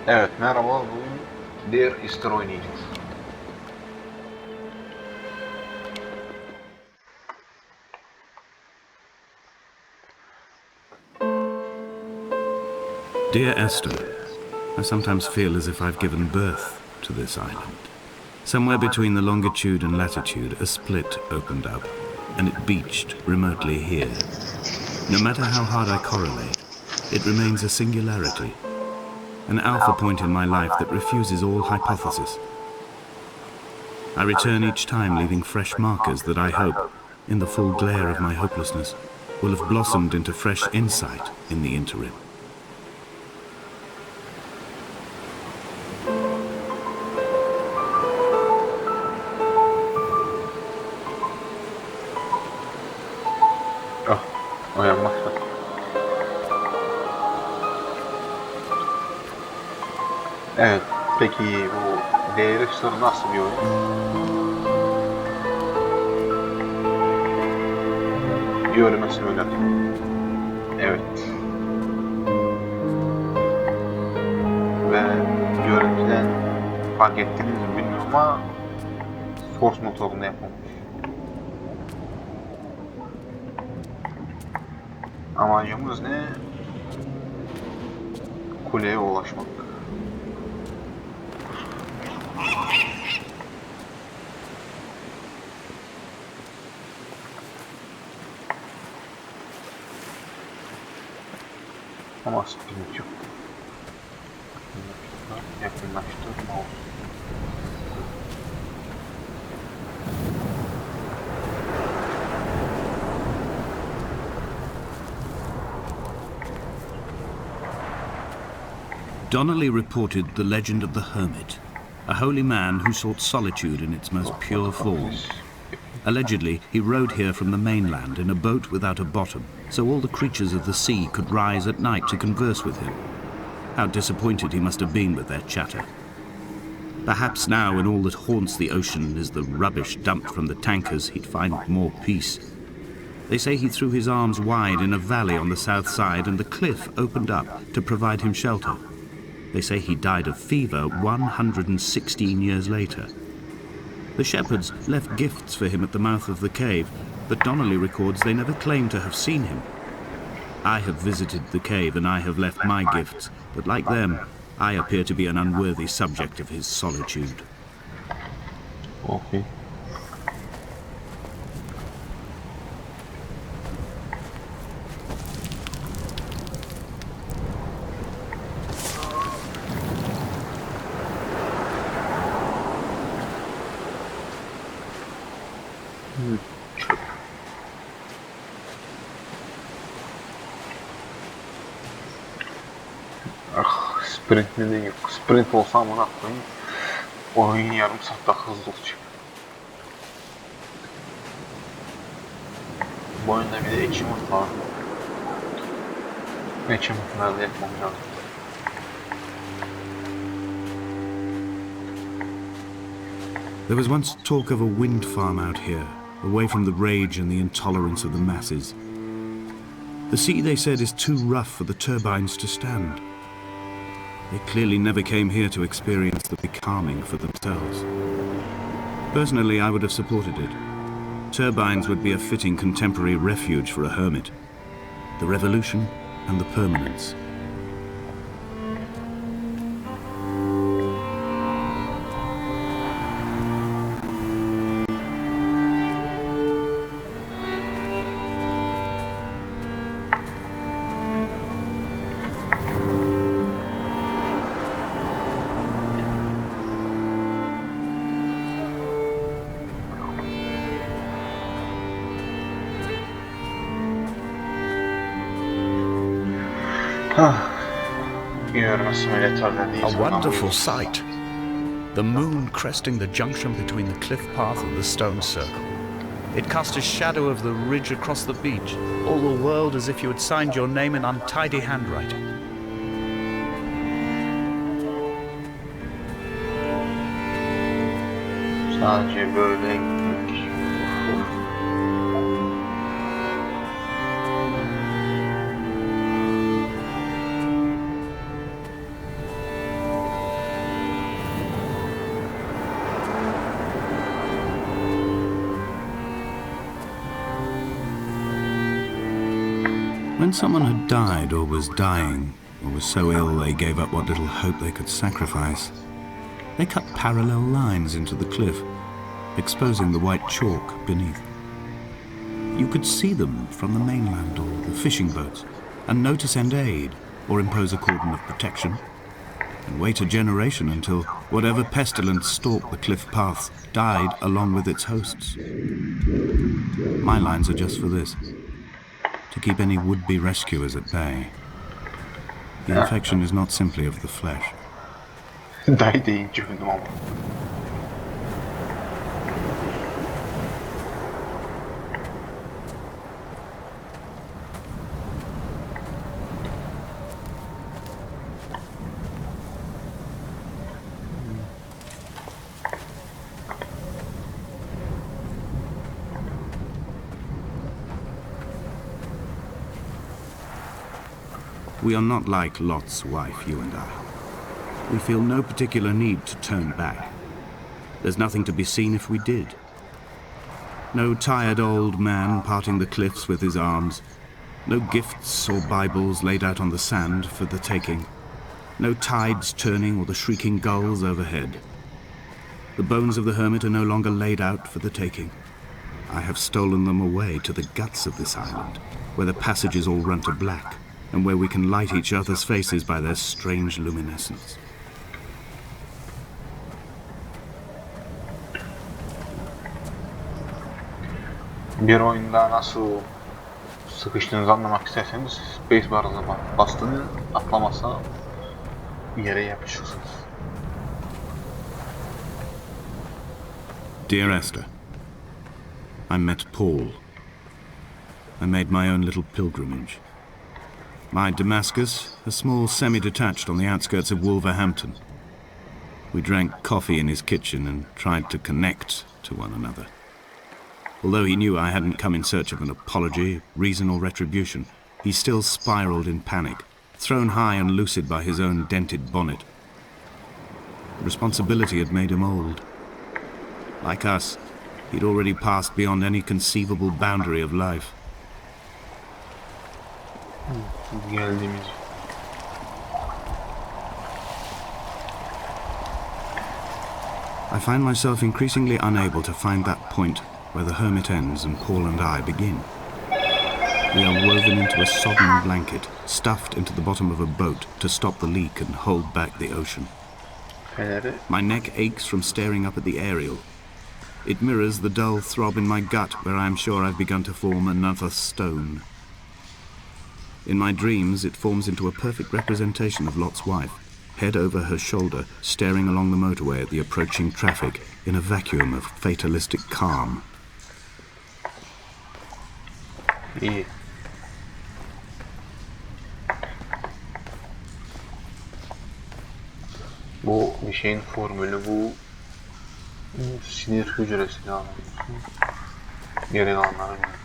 Evet, merhaba. Bugün diğer Esther oynayacağız. Dear Esther, I sometimes feel as if I've given birth to this island. Somewhere between the longitude and latitude, a split opened up, and it beached remotely here. No matter how hard I correlate, it remains a singularity, an alpha point in my life that refuses all hypothesis. I return each time leaving fresh markers that I hope, in the full glare of my hopelessness, will have blossomed into fresh insight in the interim. Ah, uyanmakta. Evet, peki bu diğer Esther nasıl bir oyun? Görmesini oynatayım. Evet. Ve görüntüden fark ettiniz mi bilmiyorum ama Source motorunda yapılmış. Amacımız ne? Kuleye ulaşmak. Ama sprint yok. Yakınlaştırma olsun. Donnelly reported the legend of the hermit, a holy man who sought solitude in its most pure form. Allegedly, he rode here from the mainland in a boat without a bottom, so all the creatures of the sea could rise at night to converse with him. How disappointed he must have been with their chatter. Perhaps now, when all that haunts the ocean is the rubbish dumped from the tankers, he'd find more peace. They say he threw his arms wide in a valley on the south side, and the cliff opened up to provide him shelter. They say he died of fever 116 years later. The shepherds left gifts for him at the mouth of the cave, but Donnelly records they never claimed to have seen him. I have visited the cave and I have left my gifts, but like them, I appear to be an unworthy subject of his solitude. Okay. Ah, sprint neden yok? Sprint olsa amına koyayım. Oyun yarım saat daha hızlı olacak. Bu oyunda bir de achievement var. Achievement'larda yapmam lazım. There was once talk of a wind farm out here, away from the rage and the intolerance of the masses. The sea, they said, is too rough for the turbines to stand. They clearly never came here to experience the becalming for themselves. Personally, I would have supported it. Turbines would be a fitting contemporary refuge for a hermit. The revolution and the permanence. A wonderful sight. The moon cresting the junction between the cliff path and the stone circle. It cast a shadow of the ridge across the beach, all the world as if you had signed your name in untidy handwriting. Sadece böyle gitmek. When someone had died or was dying, or was so ill they gave up what little hope they could sacrifice, they cut parallel lines into the cliff, exposing the white chalk beneath. You could see them from the mainland or the fishing boats, and know to send aid or impose a cordon of protection, and wait a generation until whatever pestilence stalked the cliff paths died along with its hosts. My lines are just for this, to keep any would-be rescuers at bay. The infection is not simply of the flesh. Dayı deyince öldüm ama. We are not like Lot's wife, you and I. We feel no particular need to turn back. There's nothing to be seen if we did. No tired old man parting the cliffs with his arms. No gifts or Bibles laid out on the sand for the taking. No tides turning or the shrieking gulls overhead. The bones of the hermit are no longer laid out for the taking. I have stolen them away to the guts of this island, where the passages all run to black, and where we can light each other's faces by their strange luminescence. Bir oyunda nasıl sıkıştığınızı anlamak isterseniz spacebar'ınıza bastığınız atlamasa yere yapışırsınız. Dear Esther, I met Paul. I made my own little pilgrimage. My Damascus, a small semi-detached on the outskirts of Wolverhampton. We drank coffee in his kitchen and tried to connect to one another. Although he knew I hadn't come in search of an apology, reason or retribution, he still spiraled in panic, thrown high and lucid by his own dented bonnet. Responsibility had made him old. Like us, he'd already passed beyond any conceivable boundary of life. Geldiğimiz. I find myself increasingly unable to find that point where the hermit ends and Paul and I begin. We are woven into a sodden blanket, stuffed into the bottom of a boat to stop the leak and hold back the ocean. Feneri. My neck aches from staring up at the aerial. It mirrors the dull throb in my gut where I am sure I've begun to form another stone. In my dreams, it forms into a perfect representation of Lot's wife, head over her shoulder, staring along the motorway at the approaching traffic in a vacuum of fatalistic calm. İyi. Bu bir şeyin formülü, bu sinir hücresini alıyorsun. Geri kalanları bilmiyorum.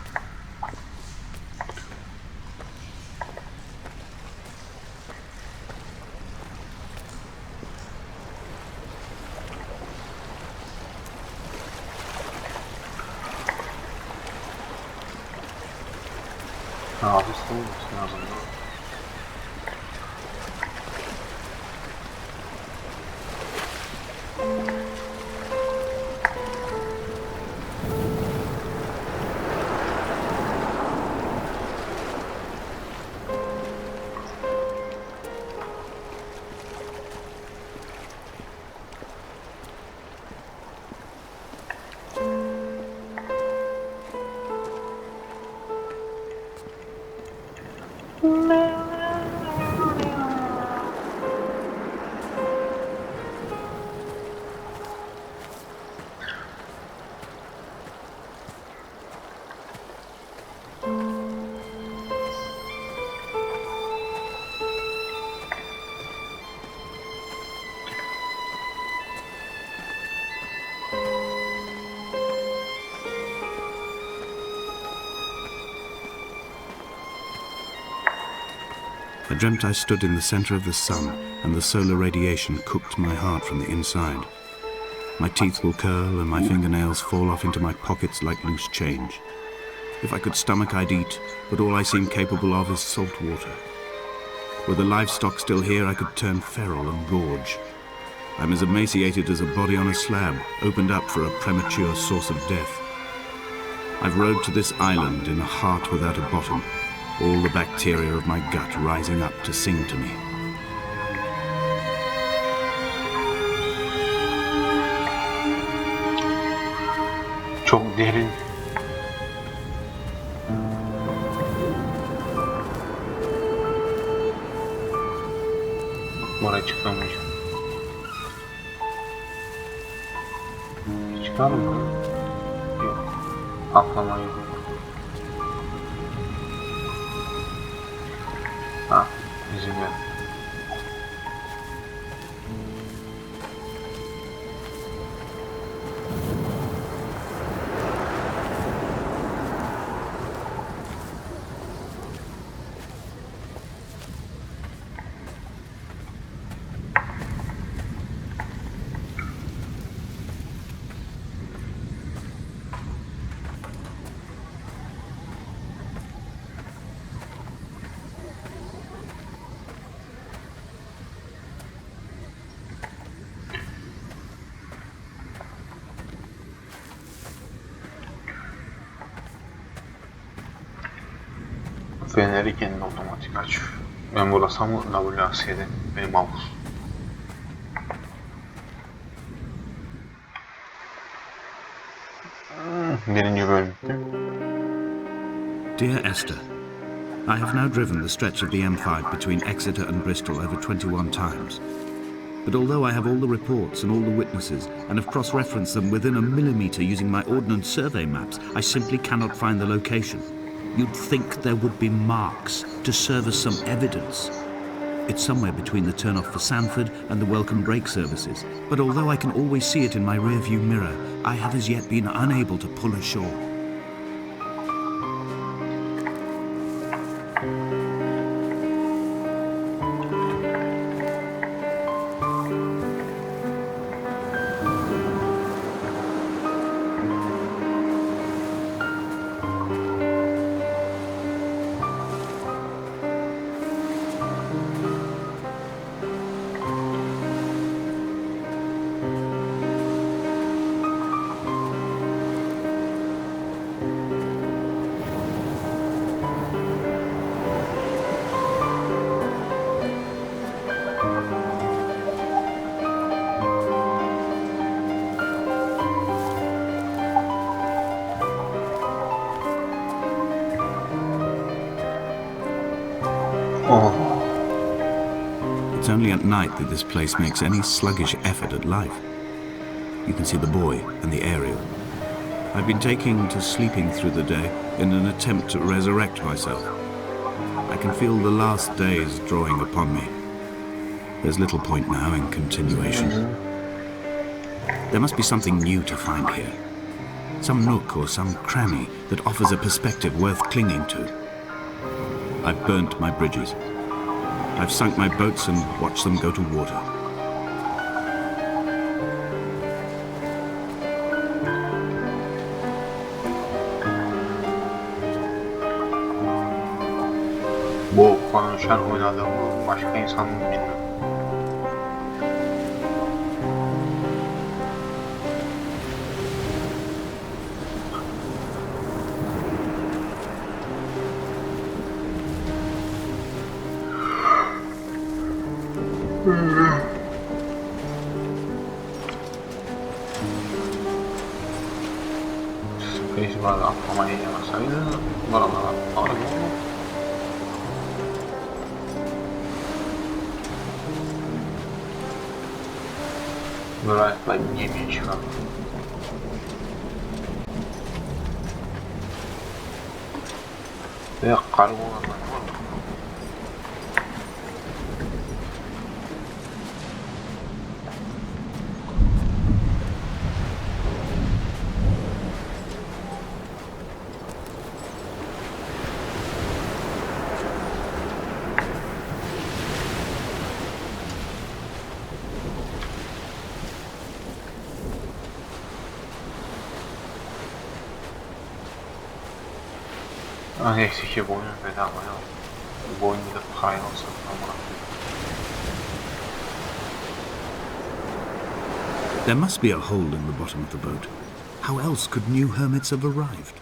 Ağzısı olması lazım. I dreamt I stood in the center of the sun, and the solar radiation cooked my heart from the inside. My teeth will curl and my fingernails fall off into my pockets like loose change. If I could stomach, I'd eat, but all I seem capable of is salt water. Were the livestock still here, I could turn feral and gorge. I'm as emaciated as a body on a slab, opened up for a premature source of death. I've rowed to this island in a heart without a bottom, all the bacteria of my gut rising up to sing to me. Çok derin. Buraya çıkamayacağım. Çıkar mı? Yok. Atlama yok. Ha, izin ver. Feneri kendi otomatik açıyor. Ben bulasam WASD'den benim mouse. Birinci bölüm. Dear Esther, I have now driven the stretch of the M5 between Exeter and Bristol over 21 times. But although I have all the reports and all the witnesses, and have cross-referenced them within a millimetre using my Ordnance Survey maps, I simply cannot find the location. You'd think there would be marks to serve as some evidence. It's somewhere between the turn-off for Sanford and the welcome brake services. But although I can always see it in my rear-view mirror, I have as yet been unable to pull ashore. It's only at night that this place makes any sluggish effort at life. You can see the buoy and the aerial. I've been taking to sleeping through the day in an attempt to resurrect myself. I can feel the last days drawing upon me. There's little point now in continuation. There must be something new to find here. Some nook or some cranny that offers a perspective worth clinging to. I've burnt my bridges. I've sunk my boats and watched them go to water. Bu konuşan oynadığımı başka insan bilmiyor. Space bar'da atlamayı yamasaydı buralara alır mı? Buraya atlayıp gemiye çıkalım. Veya kargo olanlar var mı? Neyse ki boyun bedava ya. Boyun bir de parayla olsa tamam. There must be a hole in the bottom of the boat. How else could new hermits have arrived?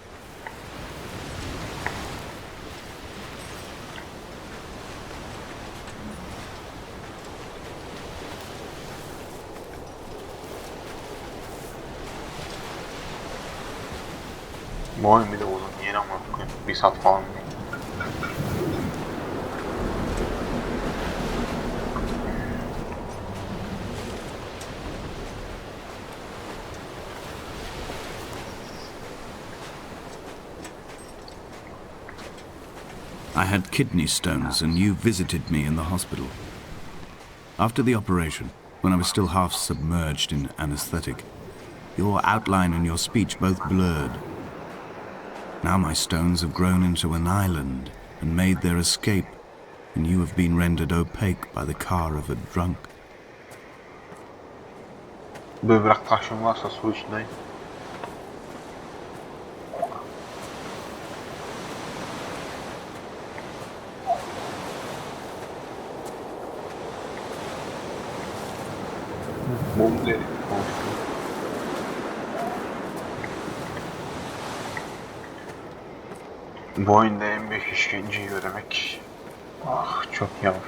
Boyun bir de uzun yeni ama bir saat falan değil. I had kidney stones and you visited me in the hospital. After the operation, when I was still half submerged in anesthetic, your outline and your speech both blurred. Now my stones have grown into an island and made their escape, and you have been rendered opaque by the car of a drunk. Böbrek taşın varsa su içindeyim. Mum dedi. Bu oyunda en büyük işkenceyi ödemek. Ah çok yavaş.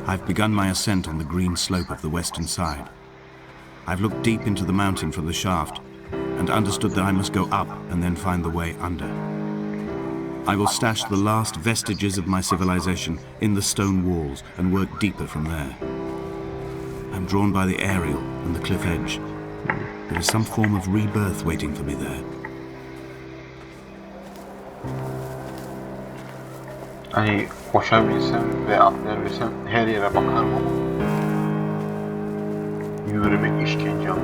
I've begun my ascent on the green slope of the western side. I've looked deep into the mountain from the shaft and understood that I must go up and then find the way under. I will stash the last vestiges of my civilization in the stone walls and work deeper from there. I'm drawn by the aerial and the cliff edge. There is some form of rebirth waiting for me there. Hani koşabilsem ve atlayabilsem her yere bakarım ama yürümek işkence ama.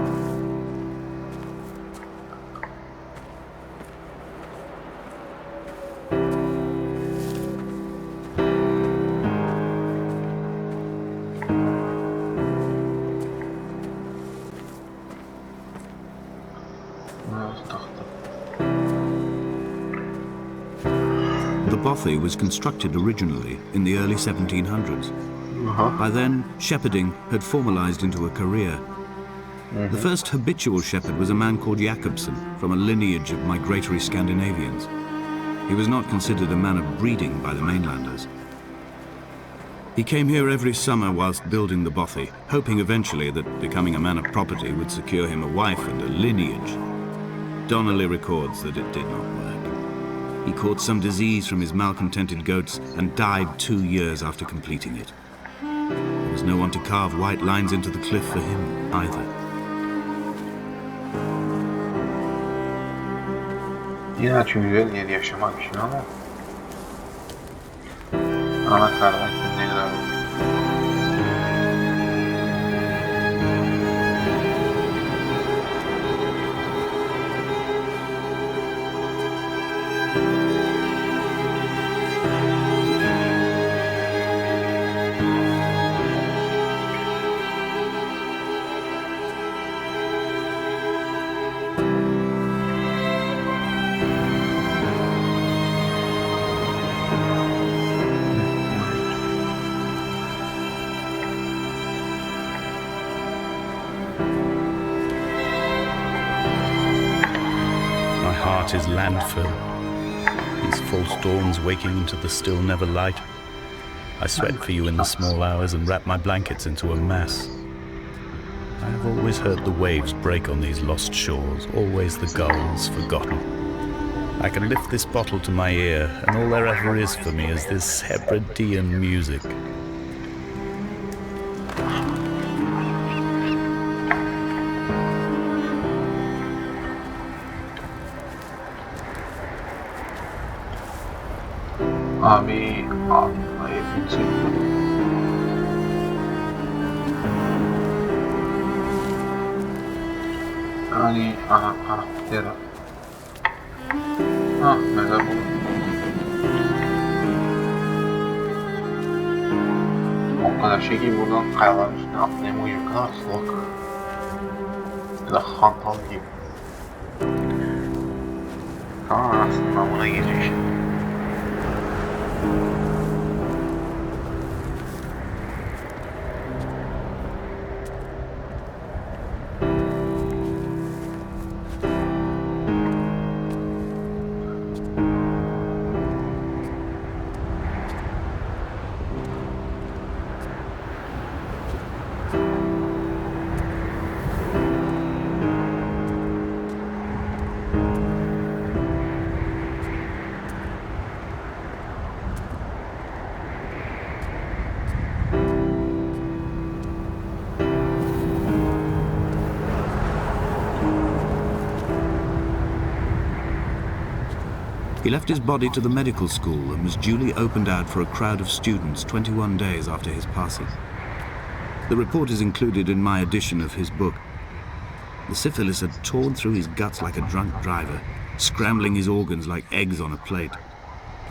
The bothy was constructed originally in the early 1700s. By then, shepherding had formalized into a career. The first habitual shepherd was a man called Jakobsen, from a lineage of migratory Scandinavians. He was not considered a man of breeding by the mainlanders. He came here every summer whilst building the bothy, hoping eventually that becoming a man of property would secure him a wife and a lineage. Donnelly records that it did not work. He caught some disease from his malcontented goats and died 2 years after completing it. There was no one to carve white lines into the cliff for him either. İlaç güzel yer yaşamak için ama ana kardan ne kadar olur. Is landfill. These false dawns waking into the still never light. I sweat for you in the small hours and wrap my blankets into a mass. I have always heard the waves break on these lost shores, always the gulls forgotten. I can lift this bottle to my ear, and all there ever is for me is this Hebridean music. Abi almak için yani ana karakteri mezar bu. O kadar şey ki buradan kayaların üstüne atlayamayacak kadar soğuk. Ya da hantal gibi. Ha, aslında buna geliyor şimdi. He left his body to the medical school and was duly opened out for a crowd of students 21 days after his passing. The report is included in my edition of his book. The syphilis had torn through his guts like a drunk driver, scrambling his organs like eggs on a plate.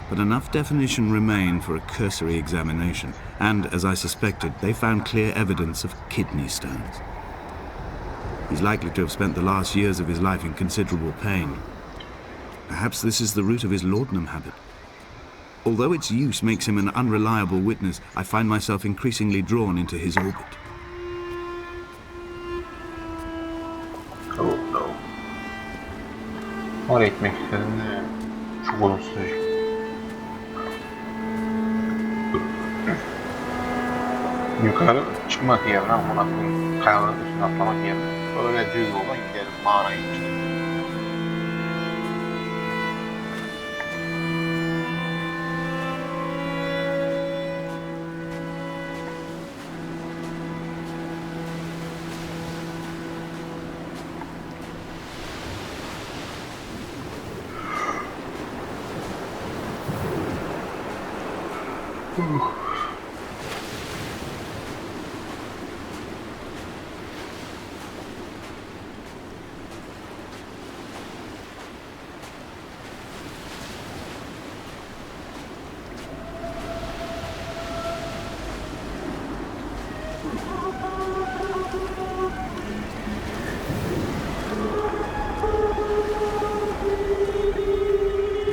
But enough definition remained for a cursory examination, and, as I suspected, they found clear evidence of kidney stones. He's likely to have spent the last years of his life in considerable pain. Perhaps this is the root of his laudanum habit. Although its use makes him an unreliable witness, I find myself increasingly drawn into his orbit. Oh no. Oraya gitmek istedim de çok uzun sürecek. Yukarı çıkmak yerine amına koyayım. Kayaların üstüne atlamak yerine öyle düz yoldan gidelim mağaraya gidelim.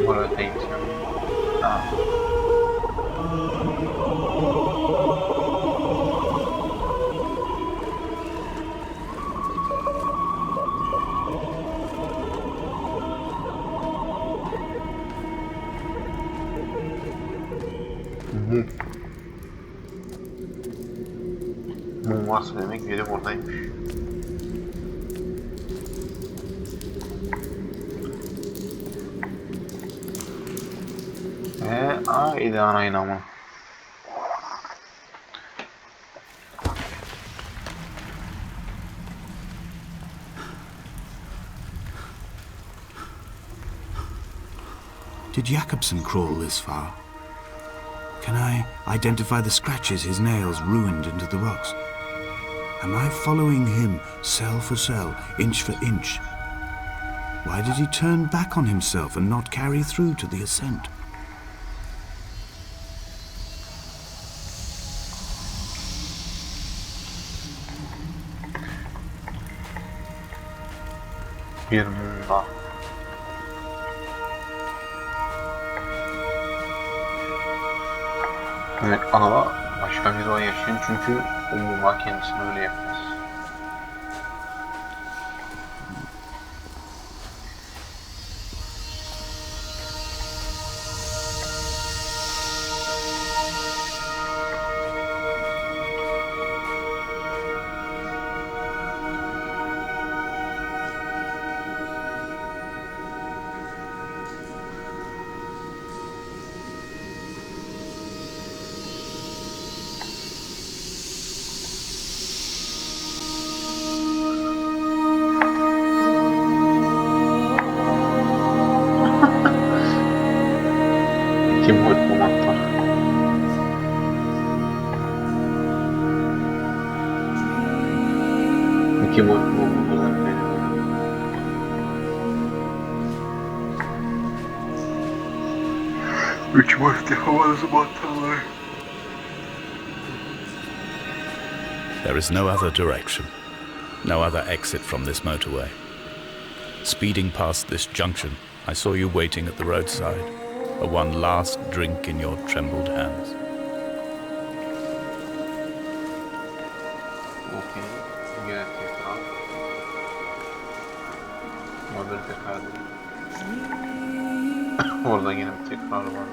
Buraya değil. Ha. Mum varsa demek biri buradaymış. Haydi anayın ama. Did Jakobsen crawl this far? Can I identify the scratches his nails ruined into the rocks? Am I following him cell for cell, inch for inch? Why did he turn back on himself and not carry through to the ascent? Bir mum daha. Evet, anala başka bir o yaşayın çünkü o mumlar kendisini öyle yapmaz. Kim bu mantar? Kim bu mantar? 3 boyutlu havalısı mantarlar. There is no other direction. No other exit from this motorway. Speeding past this junction, I saw you waiting at the roadside, a one last drink in your trembled hands. Okey. Gene tekrar. Orada bir tekrar değil. Orada yine bir tekrar var.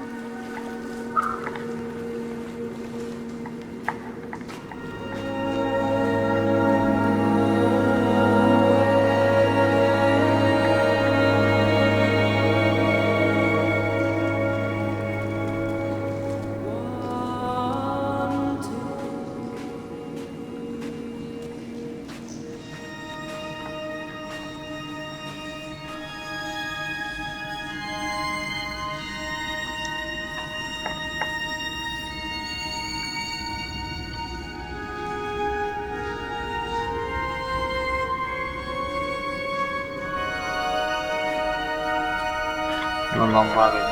Yoldan var yedim.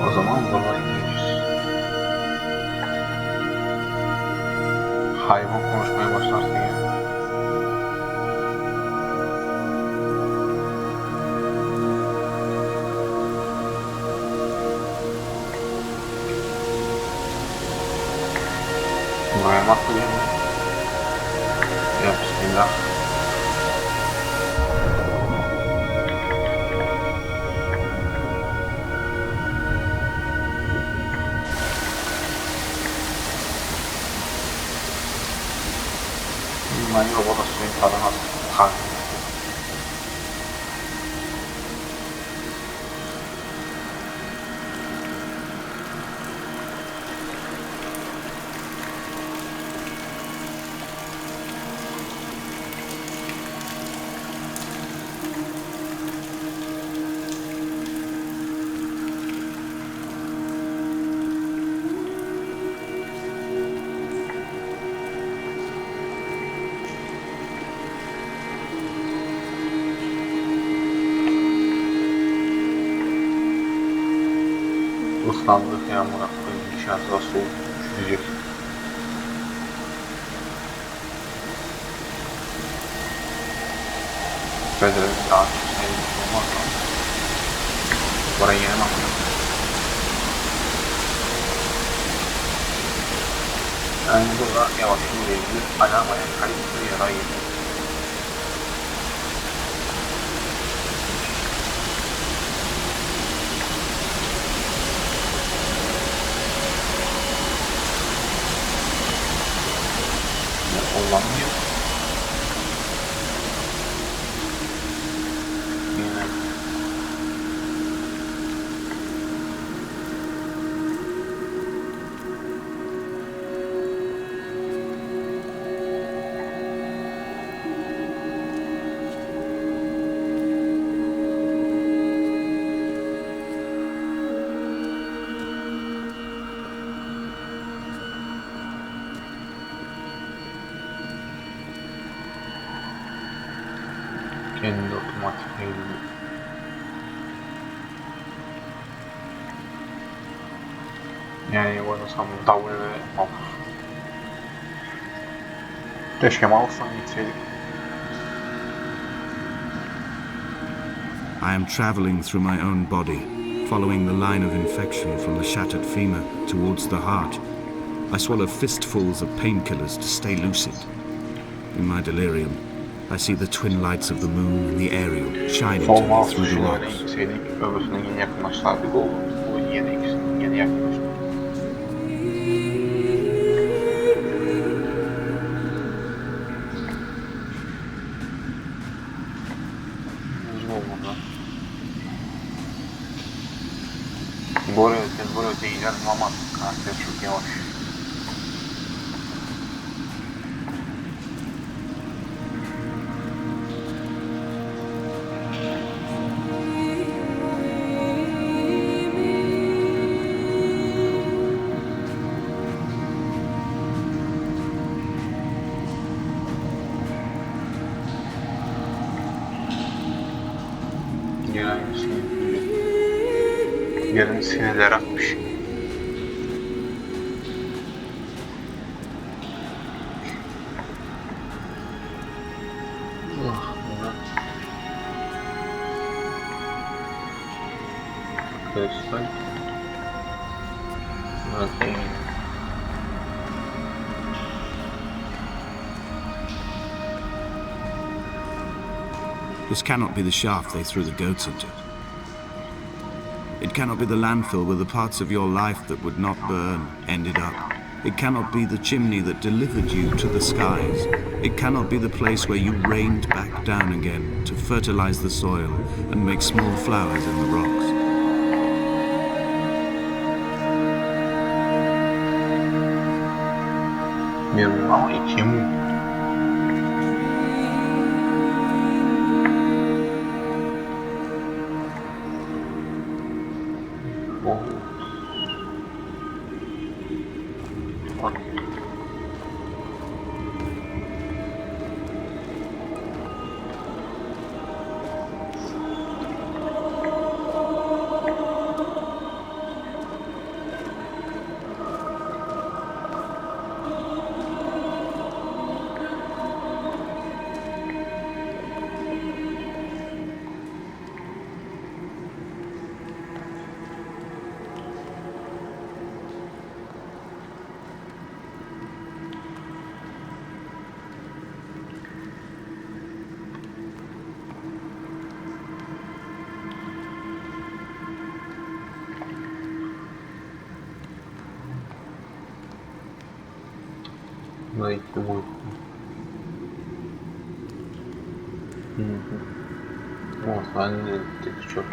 O zaman buradan gidiyoruz. Hayvan konuşmaya başlarsın ya. Buraya bak bu yani. Ya bismillah. Ben robota suyun tadına kaldım. Islandık ya buna koyayım. Dışarısı da soğuk. Üşüyecek. Böyle bir daha çok sevdiğim şey olmaz mı? Buraya yenemem. Yani burada yavaş yürüyebilir. Ayağım kayıtlı yara yedim. Kullanmıyor. Yine. Kendi otomatik eğiliyor. Yani oynasam W ve mouse. Keşke mouse'dan gitseydik. I am travelling through my own body, following the line of infection from the shattered femur towards the heart. I swallow fistfuls of painkillers to stay lucid. In my delirium, I see the twin lights of the moon and the aerial shining to Sol me mouse through the tuşuyla rocks. gitseydik öbürsüne yeni yakınlaşsaydık oldu. Bu yeni ikisini yeni yakınlaştık. Hızlı olmadı. Buraya değeceğiz ama karakter çok yavaş. Yerin sinirleri atmış. Arkadaşlar. Bakayım. This cannot be the shaft they threw the goats into. It cannot be the landfill where the parts of your life that would not burn ended up. It cannot be the chimney that delivered you to the skies. It cannot be the place where you rained back down again to fertilize the soil and make small flowers in the rocks. Bilmiyorum ama içim belki bu. O sahne dedi çok.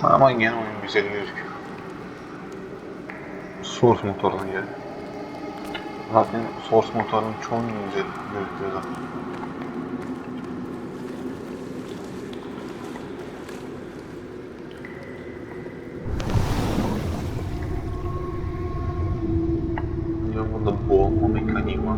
Ama gene oyun güzel gözüküyor. Source motoruna göre. Zaten source motorunun çoğunun güzel gözüküyor zaten. Burada boğulma mekaniği var.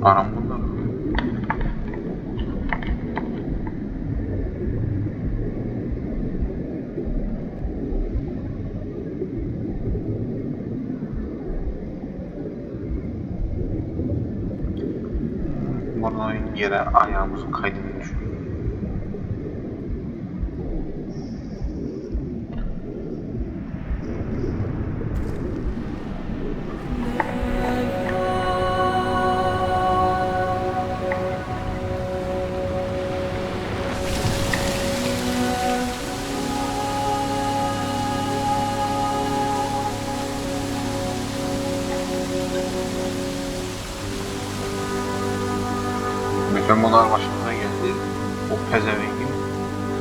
Anam bunlar. Buradan yere ayağımızın kaydını düşürüyor. Bütün bunlar başımıza geldi. O pezevengin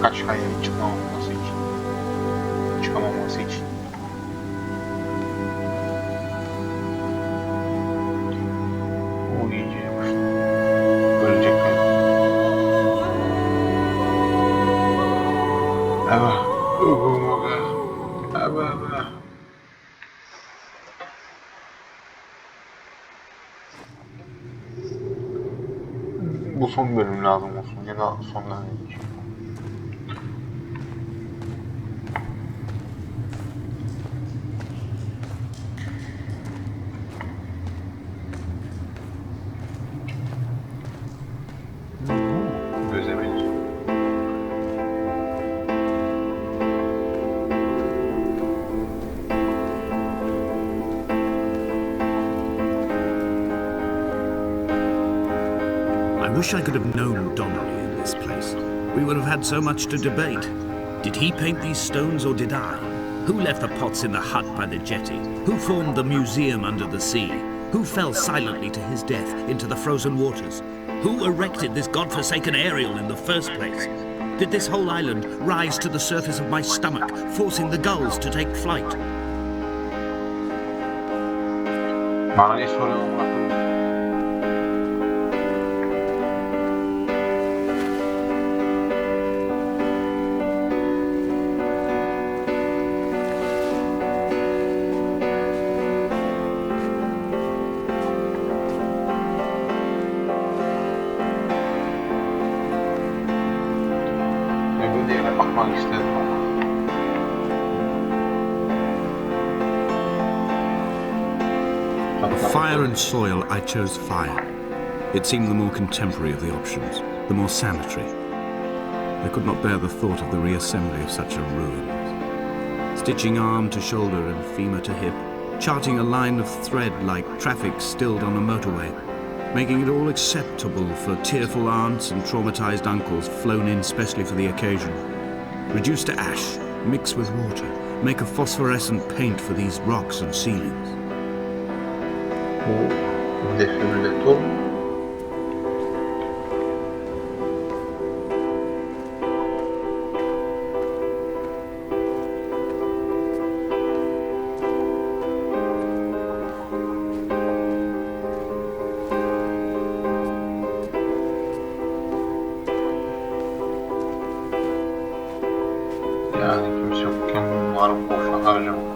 kaç kayın çıkamaması için. O iyice yapıştı. Ölecek mi? Evet. Evet. Bu son bölüm lazım olsun ya da sondan önce. Göze benziyor. I wish I could have known Donnelly in this place. We would have had so much to debate. Did he paint these stones or did I? Who left the pots in the hut by the jetty? Who formed the museum under the sea? Who fell silently to his death into the frozen waters? Who erected this godforsaken aerial in the first place? Did this whole island rise to the surface of my stomach, forcing the gulls to take flight? Bana ne soruyorsun amına koyayım? Öbür diğerine bakmak istedim ama. For fire and soil, I chose fire. It seemed the more contemporary of the options, the more sanitary. I could not bear the thought of the reassembly of such a ruin. Stitching arm to shoulder and femur to hip, charting a line of thread like traffic stilled on a motorway, making it all acceptable for tearful aunts and traumatized uncles flown in specially for the occasion. Reduce to ash, mix with water, make a phosphorescent paint for these rocks and ceilings. Bu defibrilatör. Yani kimse yokken bunları boşa harcamak.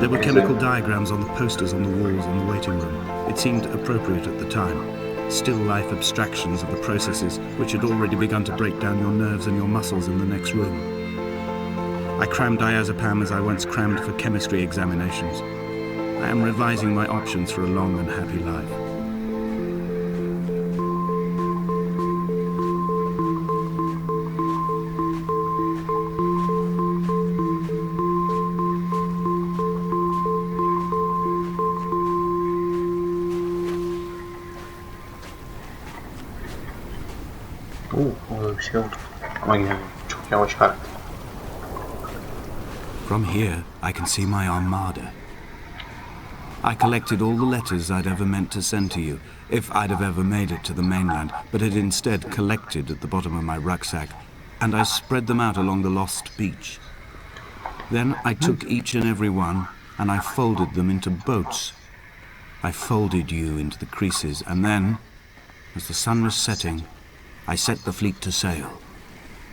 There were chemical diagrams on the posters on the walls in the waiting room. It seemed appropriate at the time. Still life abstractions of the processes which had already begun to break down your nerves and your muscles in the next room. I crammed diazepam as I once crammed for chemistry examinations. I am revising my options for a long and happy life. Orada bir şey oldu. Ama yine çok yavaş hareket. From here, I can see my armada. I collected all the letters I'd ever meant to send to you, if I'd have ever made it to the mainland, but had instead collected at the bottom of my rucksack, and I spread them out along the lost beach. Then I took each and every one, and I folded them into boats. I folded you into the creases, and then, as the sun was setting, I set the fleet to sail.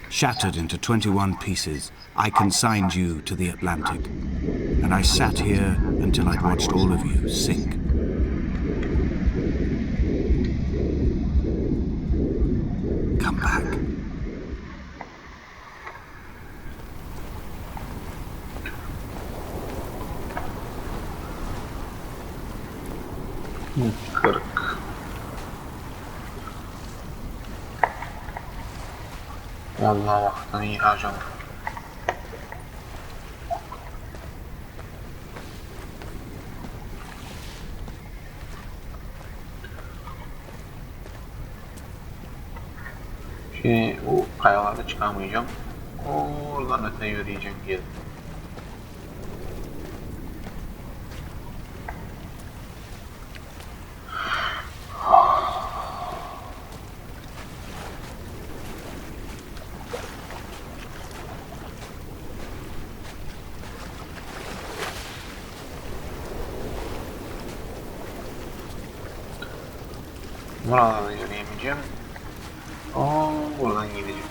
Shattered into 21 pieces, I consigned you to the Atlantic, and I sat here until I'd watched all of you sink. Come back. Kırık. Vallahi vaktin iyi harcandı. Şimdi o kayalarda çıkamayacağım. Oradan öte yürüyeceğim geri. Buradan yürüyemeyeceğim. Buradan gideceğim.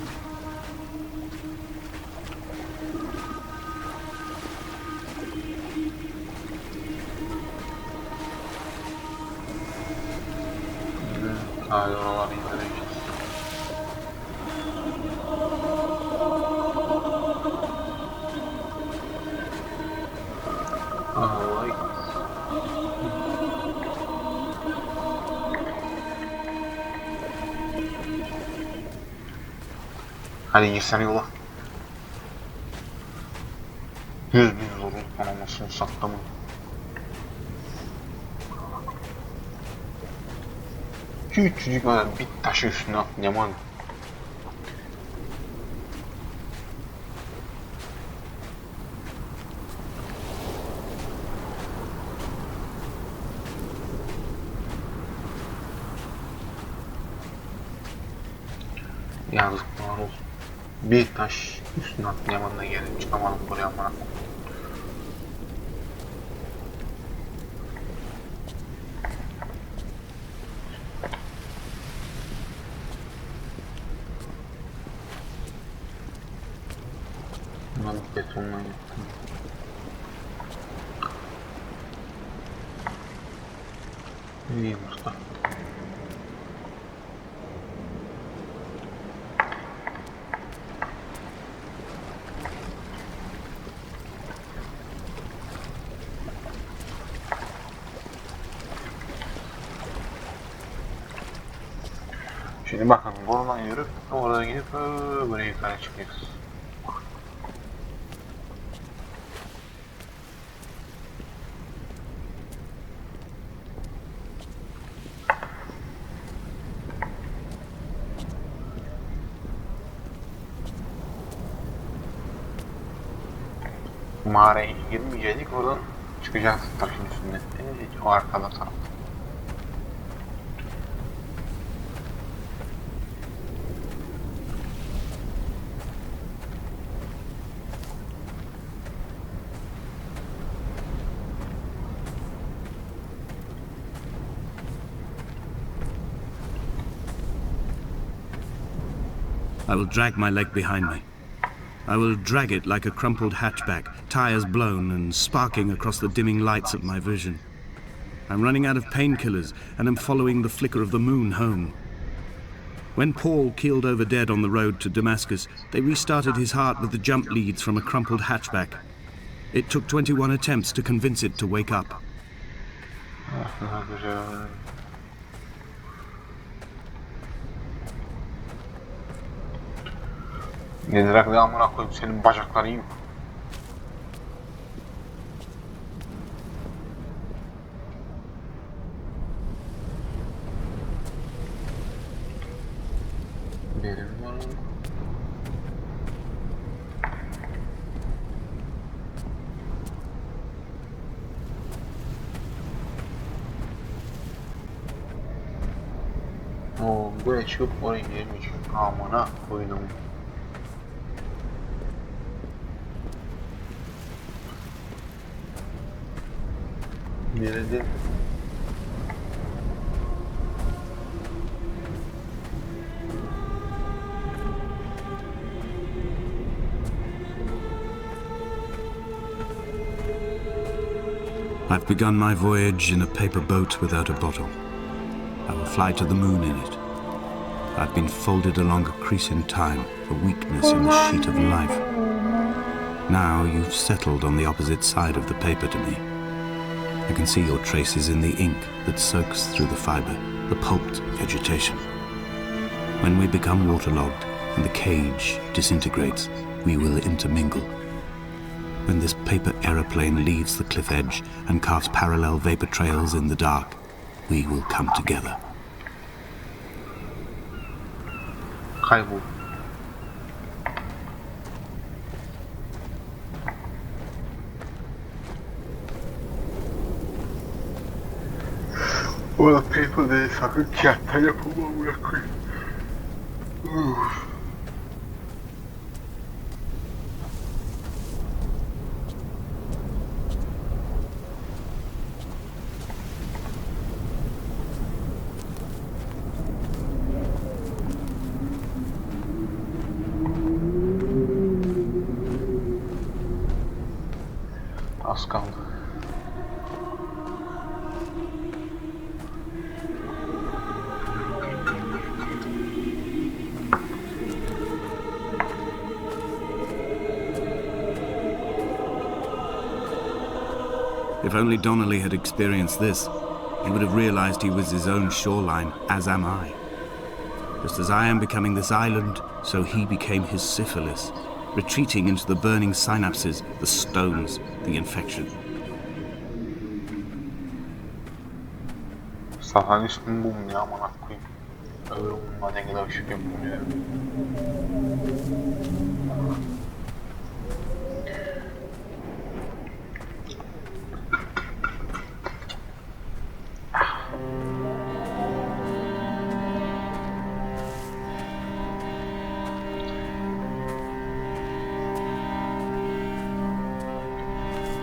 Hadi oraları indireceğiz. Ay. Hadi girsene yola. 100.000 zorun kanamasını sattım. Küçücük bir taşı üstüne atlayamam. Yazıklar olsun. Bir taş üstüne atlayamam da gelip çıkamadım buraya bana. Bundan betonla yaptım. İyi usta. Şimdi bakın buradan yürüp oraya gidip buraya yukarı çıkıyoruz. Mağaraya girmeyecektik, oradan çıkacağız taşın üstünde. O arkada tarafta. I will drag my leg behind me. I will drag it like a crumpled hatchback, tires blown and sparking across the dimming lights of my vision. I'm running out of painkillers and am following the flicker of the moon home. When Paul keeled over dead on the road to Damascus, they restarted his heart with the jump leads from a crumpled hatchback. It took 21 attempts to convince it to wake up. Nedir akıllı amına koyup senin bacakları yiyeyim. Benim var. Oo, buraya çıkıp oraya giremeyeceğim. Amına koydum. Nerede? I've begun my voyage in a paper boat without a bottle. I will fly to the moon in it. I've been folded along a crease in time, a weakness in the sheet of life. Now you've settled on the opposite side of the paper to me. I can see your traces in the ink that soaks through the fiber, the pulped vegetation. When we become waterlogged and the cage disintegrates, we will intermingle. When this paper aeroplane leaves the cliff edge and carves parallel vapor trails in the dark, we will come together. Kaybol. Ola paper değil, sakın kağıtta yapılma bırakın. Az kaldı. If only Donnelly had experienced this, he would have realized he was his own shoreline, as am I. Just as I am becoming this island, so he became his syphilis, retreating into the burning synapses, the stones, the infection. Satanistin bu mu ya, amına koyayım. Öbür bununla ne kadar ışık yapılıyor.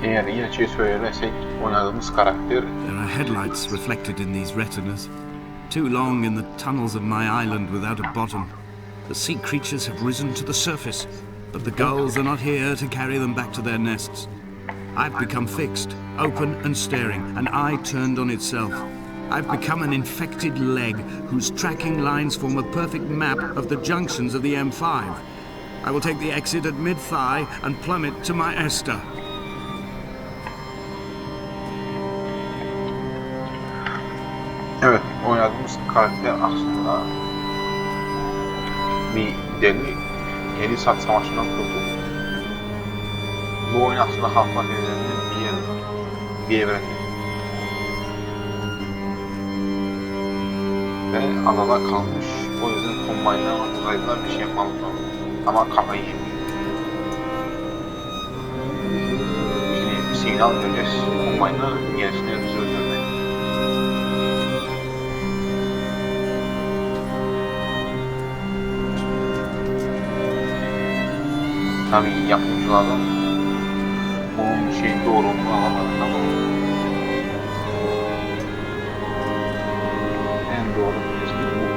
Eğer gerçeği söylersek oynadığımız karakter There are headlights reflected in these retinas. Too long in the tunnels of my island without a bottom. The sea creatures have risen to the surface, but the gulls are not here to carry them back to their nests. I've become fixed, open and staring, an eye turned on itself. I've become an infected leg whose tracking lines form a perfect map of the junctions of the M5. I will take the exit at mid-thigh and plummet to my Esther. Evet, oynadığımız karakter aslında bir deli, 7 saat savaşından kurtuldu. Bu oyun aslında Half-Life evreninin bir yeri, bir evreni. Ve adada kalmış, o yüzden kombaylarla uzaylılar bir şey yapmalı ama kafayı yemiyor. Şimdi sinyal vereceğiz, kombaylar gerisine bizi öldürmeye. Tabii yapımcılardan bunun şeyin doğruluğunu alamadık ama en doğru tespit bu.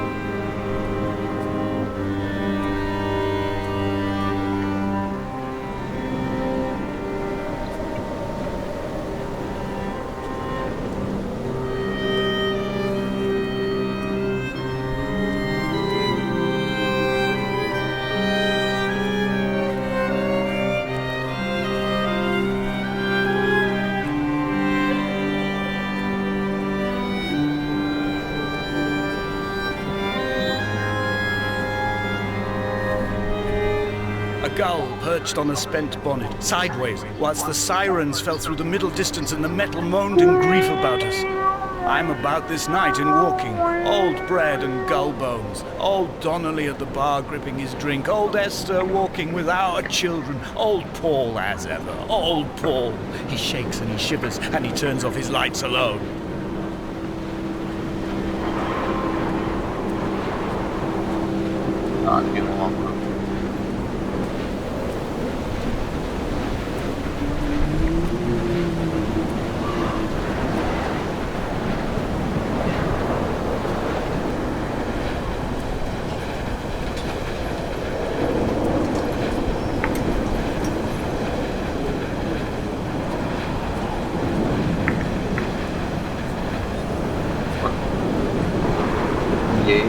A gull perched on a spent bonnet, sideways, whilst the sirens fell through the middle distance and the metal moaned in grief about us. I'm about this night in walking, old bread and gull bones, old Donnelly at the bar gripping his drink, old Esther walking with our children, old Paul as ever, old Paul. He shakes and he shivers and he turns off his lights alone. Sakin olan bu. Yay.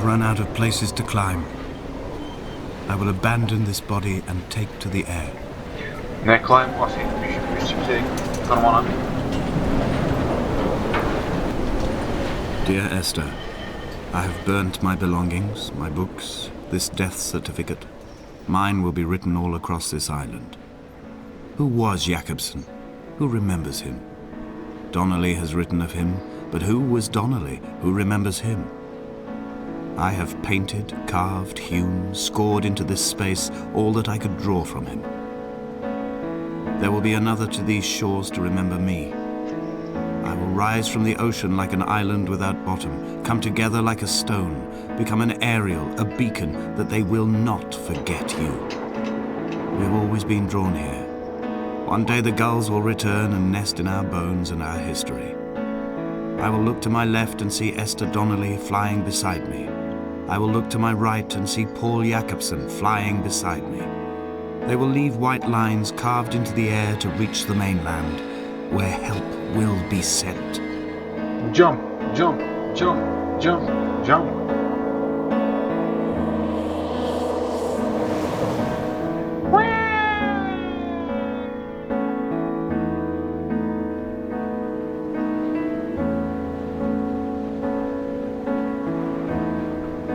Run out of places to climb. I will abandon this body and take to the air. Ne climb bahsetmiş, üst yüksek tırmanan. Dear Esther, I have burnt my belongings, my books, this death certificate. Mine will be written all across this island. Who was Jakobsen? Who remembers him? Donnelly has written of him, but who was Donnelly? Who remembers him? I have painted, carved, hewn, scored into this space all that I could draw from him. There will be another to these shores to remember me. I will rise from the ocean like an island without bottom, come together like a stone, become an aerial, a beacon, that they will not forget you. We have always been drawn here. One day the gulls will return and nest in our bones and our history. I will look to my left and see Esther Donnelly flying beside me. I will look to my right and see Paul Jacobsen flying beside me. They will leave white lines carved into the air to reach the mainland, where help will be sent. Jump, jump, jump, jump, jump.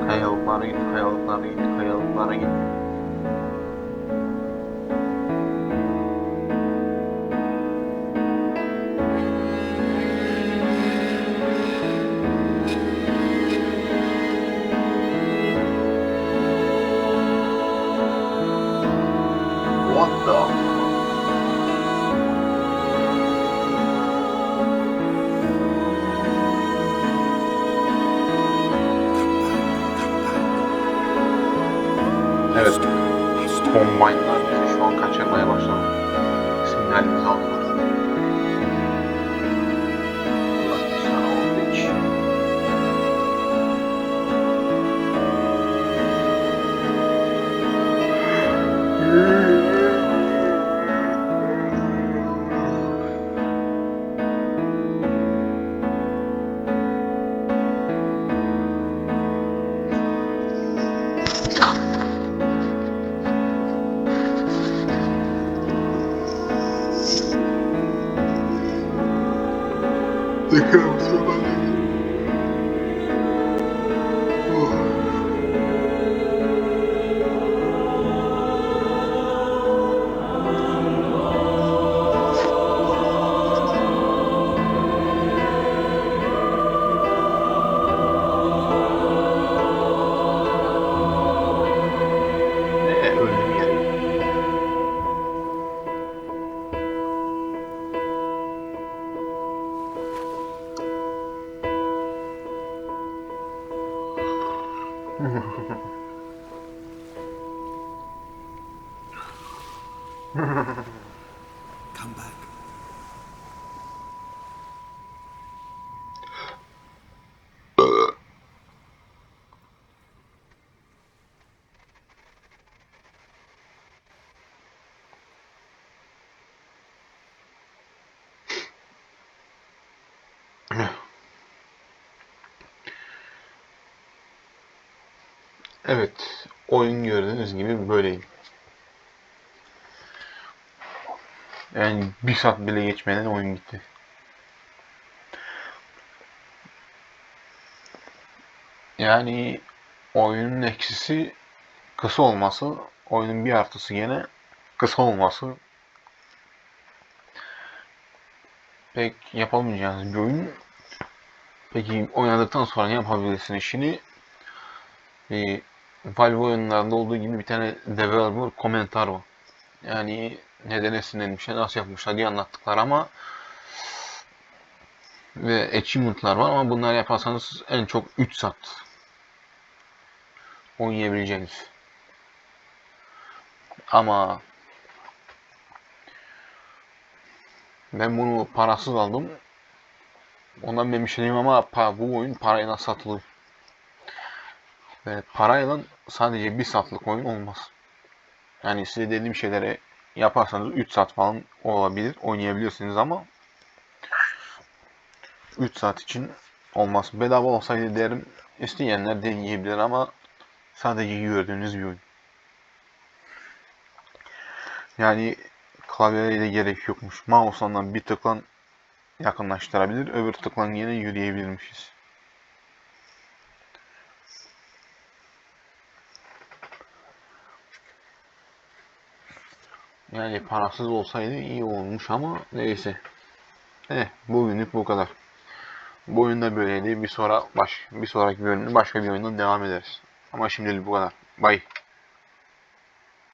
Kayalıklara git, kayalıklara git, kayalıklara git. What the? Evet, kombaynlar bizi şu an kaçırmaya başladı. Sinyalimizi aldılar. Ulan sana oldu hiç. Tekrar söyle. Ölüm yeri. Come back. Evet, oyun gördüğünüz gibi böyleyim. Yani bir saat bile geçmeden oyun bitti. Yani oyunun eksisi kısa olması, oyunun bir artısı gene kısa olması. Pek yapamayacağınız bir oyun. Peki oynadıktan sonra ne yapabilirsin işini? Valve oyunlarında olduğu gibi bir tane developer komentar var. Yani neden esinlenmişler, nasıl yapmışlar diye anlattıklar ama ve achievement'lar var ama bunları yaparsanız en çok 3 saat oynayabileceğiniz. Ama ben bunu parasız aldım. Ondan ben bir şey diyeyim ama bu oyun parayla satılıyor. Ve parayla sadece 1 saatlik oyun olmaz. Yani size dediğim şeyleri yaparsanız 3 saat falan olabilir, oynayabilirsiniz ama 3 saat için olmaz. Bedava olsaydı derim, isteyenler deneyebilir ama sadece gördüğünüz bir oyun. Yani klavyeyle gerek yokmuş. Mouse'dan bir tıkla yakınlaştırabilir, öbür tıkla yine yürüyebilirmişiz. Yani parasız olsaydı iyi olmuş ama neyse. Bugünlük bu kadar. Bu oyun da böyleydi. Bir sonraki bölümde başka bir oyundan devam ederiz. Ama şimdilik bu kadar. Bye.